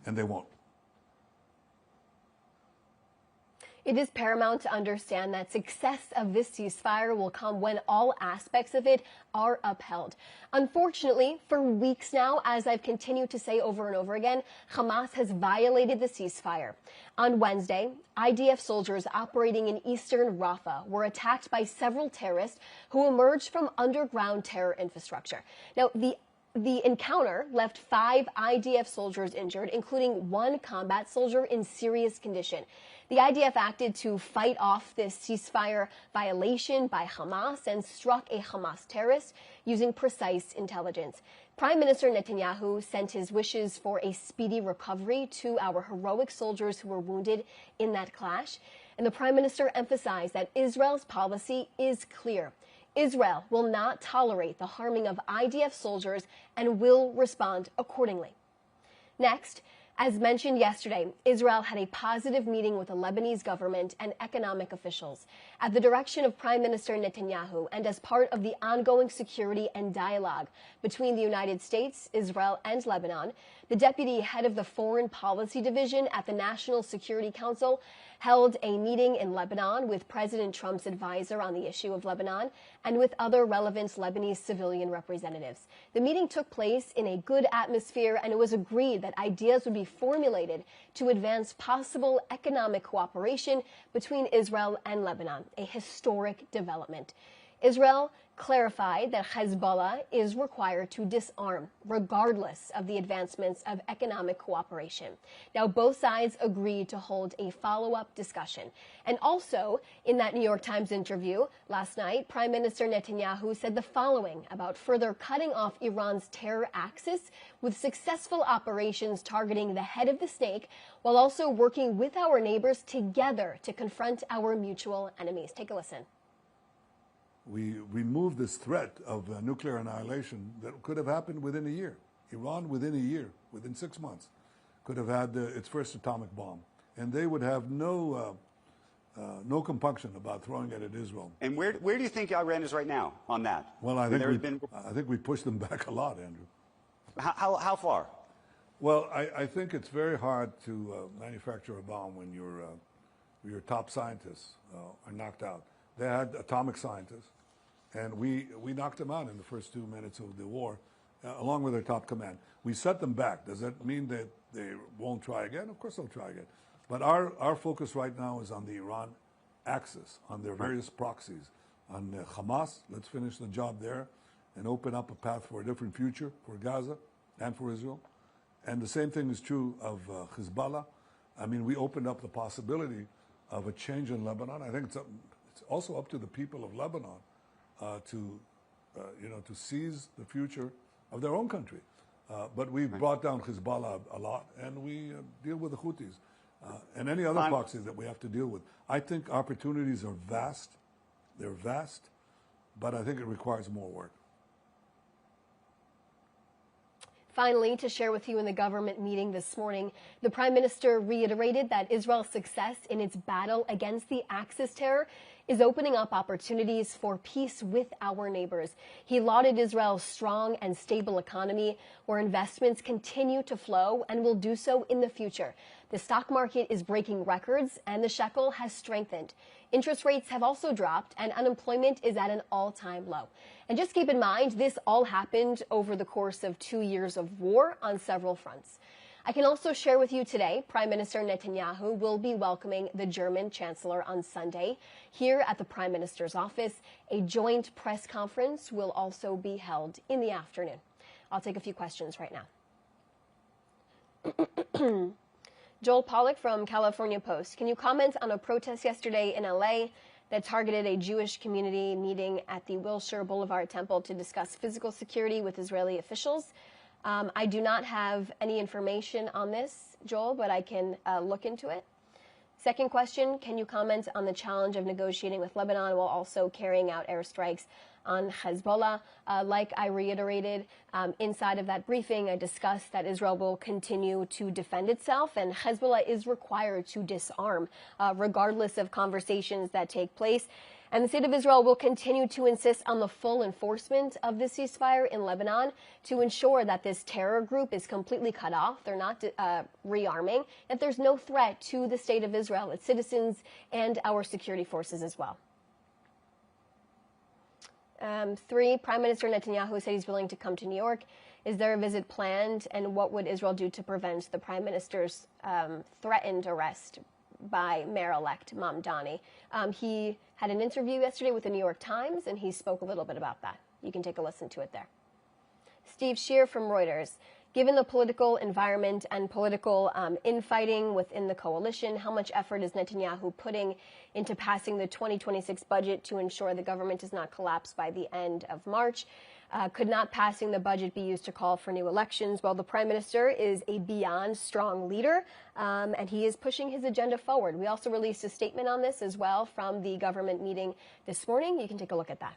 and they won't. It is paramount to understand that success of this ceasefire will come when all aspects of it are upheld. Unfortunately, for weeks now, as I've continued to say over and over again, Hamas has violated the ceasefire. On Wednesday, IDF soldiers operating in eastern Rafah were attacked by several terrorists who emerged from underground terror infrastructure. Now, the encounter left 5 IDF soldiers injured, including 1 combat soldier in serious condition. The IDF acted to fight off this ceasefire violation by Hamas and struck a Hamas terrorist using precise intelligence. Prime Minister Netanyahu sent his wishes for a speedy recovery to our heroic soldiers who were wounded in that clash. And the Prime Minister emphasized that Israel's policy is clear. Israel will not tolerate the harming of IDF soldiers and will respond accordingly. Next, as mentioned yesterday, Israel had a positive meeting with the Lebanese government and economic officials. At the direction of Prime Minister Netanyahu and as part of the ongoing security and dialogue between the United States, Israel, and Lebanon, the deputy head of the Foreign Policy Division at the National Security Council held a meeting in Lebanon with President Trump's advisor on the issue of Lebanon and with other relevant Lebanese civilian representatives. The meeting took place in a good atmosphere, and it was agreed that ideas would be formulated to advance possible economic cooperation between Israel and Lebanon, a historic development. Israel clarified that Hezbollah is required to disarm, regardless of the advancements of economic cooperation. Now, both sides agreed to hold a follow-up discussion. And also, in that New York Times interview last night, Prime Minister Netanyahu said the following about further cutting off Iran's terror axis with successful operations targeting the head of the snake, while also working with our neighbors together to confront our mutual enemies. Take a listen. We removed this threat of nuclear annihilation that could have happened within a year. Iran, within a year, within 6 months, could have had its first atomic bomb. And they would have no compunction about throwing it at Israel. And where do you think Iran is right now on that? Well, I think we pushed them back a lot, Andrew. How far? Well, I think it's very hard to manufacture a bomb when your top scientists are knocked out. They had atomic scientists, and we knocked them out in the first 2 minutes of the war, along with their top command. We set them back. Does that mean that they won't try again? Of course they'll try again. But our focus right now is on the Iran axis, on their various proxies. On Hamas, let's finish the job there and open up a path for a different future for Gaza and for Israel. And the same thing is true of Hezbollah. I mean, we opened up the possibility of a change in Lebanon. I think it's also up to the people of Lebanon to seize the future of their own country. But we've brought down Hezbollah a lot, and we deal with the Houthis and any other proxies that we have to deal with. I think opportunities are vast. They're vast, but I think it requires more work. Finally, to share with you in the government meeting this morning, the Prime Minister reiterated that Israel's success in its battle against the Axis terror is opening up opportunities for peace with our neighbors. He lauded Israel's strong and stable economy, where investments continue to flow and will do so in the future. The stock market is breaking records, and the shekel has strengthened. Interest rates have also dropped, and unemployment is at an all-time low. And just keep in mind, this all happened over the course of 2 years of war on several fronts. I can also share with you today, Prime Minister Netanyahu will be welcoming the German Chancellor on Sunday. Here at the Prime Minister's office, a joint press conference will also be held in the afternoon. I'll take a few questions right now. Joel Pollack from California Post. Can you comment on a protest yesterday in LA that targeted a Jewish community meeting at the Wilshire Boulevard Temple to discuss physical security with Israeli officials? I do not have any information on this, Joel, but I can look into it. Second question, can you comment on the challenge of negotiating with Lebanon while also carrying out airstrikes on Hezbollah? Like I reiterated inside of that briefing, I discussed that Israel will continue to defend itself, and Hezbollah is required to disarm regardless of conversations that take place. And the state of Israel will continue to insist on the full enforcement of the ceasefire in Lebanon to ensure that this terror group is completely cut off. They're not rearming, that there's no threat to the state of Israel, its citizens, and our security forces as well. 3, Prime Minister Netanyahu said he's willing to come to New York. Is there a visit planned, and what would Israel do to prevent the Prime Minister's threatened arrest by Mayor-elect Mamdani? He had an interview yesterday with the New York Times, and he spoke a little bit about that. You can take a listen to it there. Steve Shear from Reuters. Given the political environment and political infighting within the coalition, how much effort is Netanyahu putting into passing the 2026 budget to ensure the government does not collapse by the end of March? Could not passing the budget be used to call for new elections? Well, the Prime Minister is a beyond strong leader, and he is pushing his agenda forward. We also released a statement on this as well from the government meeting this morning. You can take a look at that.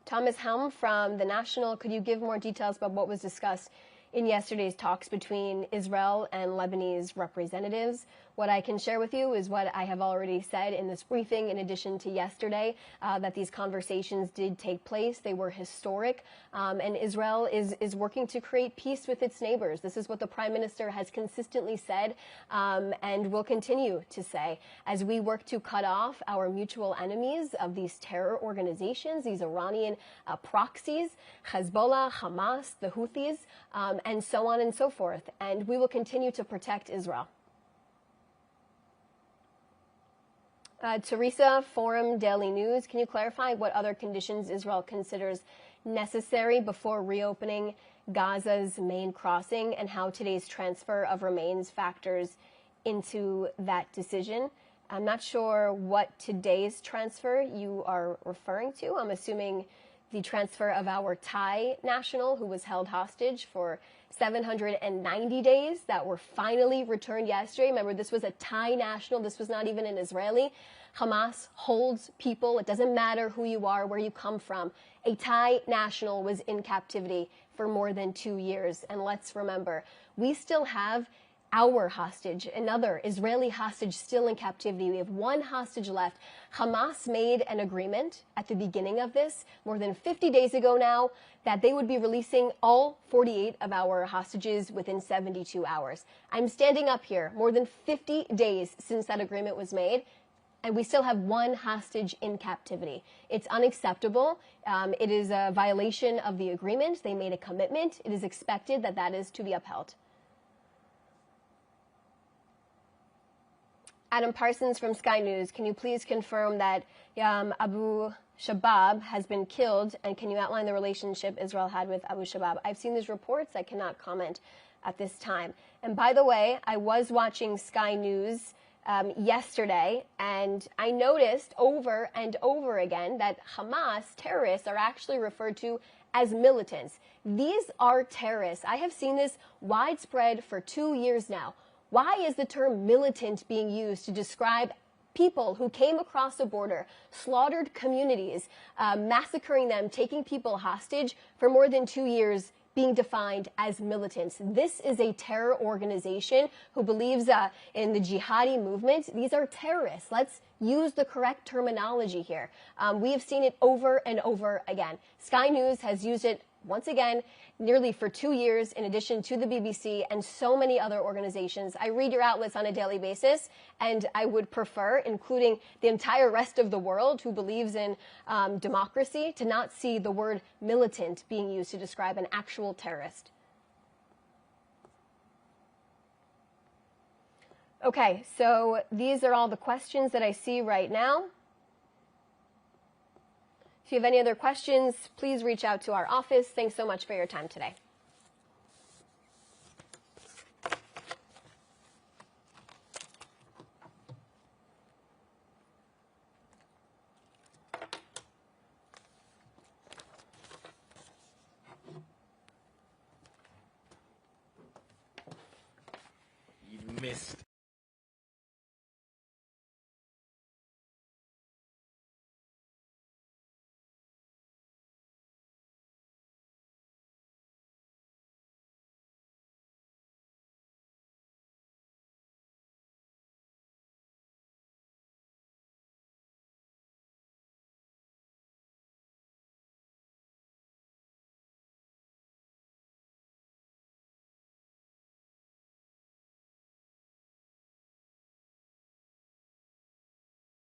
Thomas Helm from The National, could you give more details about what was discussed in yesterday's talks between Israel and Lebanese representatives? What I can share with you is what I have already said in this briefing, in addition to yesterday, that these conversations did take place. They were historic, and Israel is working to create peace with its neighbors. This is what the Prime Minister has consistently said and will continue to say as we work to cut off our mutual enemies of these terror organizations, these Iranian proxies, Hezbollah, Hamas, the Houthis, and so on and so forth. And we will continue to protect Israel. Teresa, Forum Daily News, can you clarify what other conditions Israel considers necessary before reopening Gaza's main crossing and how today's transfer of remains factors into that decision? I'm not sure what today's transfer you are referring to. I'm assuming the transfer of our Thai national who was held hostage for 790 days that were finally returned yesterday. Remember, this was a Thai national. This was not even an Israeli. Hamas holds people. It doesn't matter who you are, where you come from. A Thai national was in captivity for more than 2 years. And let's remember, we still have our hostage, another Israeli hostage still in captivity. We have one hostage left. Hamas made an agreement at the beginning of this, more than 50 days ago now, that they would be releasing all 48 of our hostages within 72 hours. I'm standing up here more than 50 days since that agreement was made, and we still have one hostage in captivity. It's unacceptable. It is a violation of the agreement. They made a commitment. It is expected that that is to be upheld. Adam Parsons from Sky News, can you please confirm that Abu Shabab has been killed, and can you outline the relationship Israel had with Abu Shabab? I've seen these reports. I cannot comment at this time. And by the way, I was watching Sky News yesterday, and I noticed over and over again that Hamas terrorists are actually referred to as militants. These are terrorists. I have seen this widespread for 2 years now. Why is the term militant being used to describe people who came across the border, slaughtered communities, massacring them, taking people hostage for more than 2 years, being defined as militants? This is a terror organization who believes in the jihadi movement. These are terrorists. Let's use the correct terminology here. We have seen it over and over again. Sky News has used it once again, nearly for 2 years, in addition to the BBC and so many other organizations. I read your outlets on a daily basis, and I would prefer, including the entire rest of the world who believes in democracy, to not see the word militant being used to describe an actual terrorist. Okay, so these are all the questions that I see right now. If you have any other questions, please reach out to our office. Thanks so much for your time today. You missed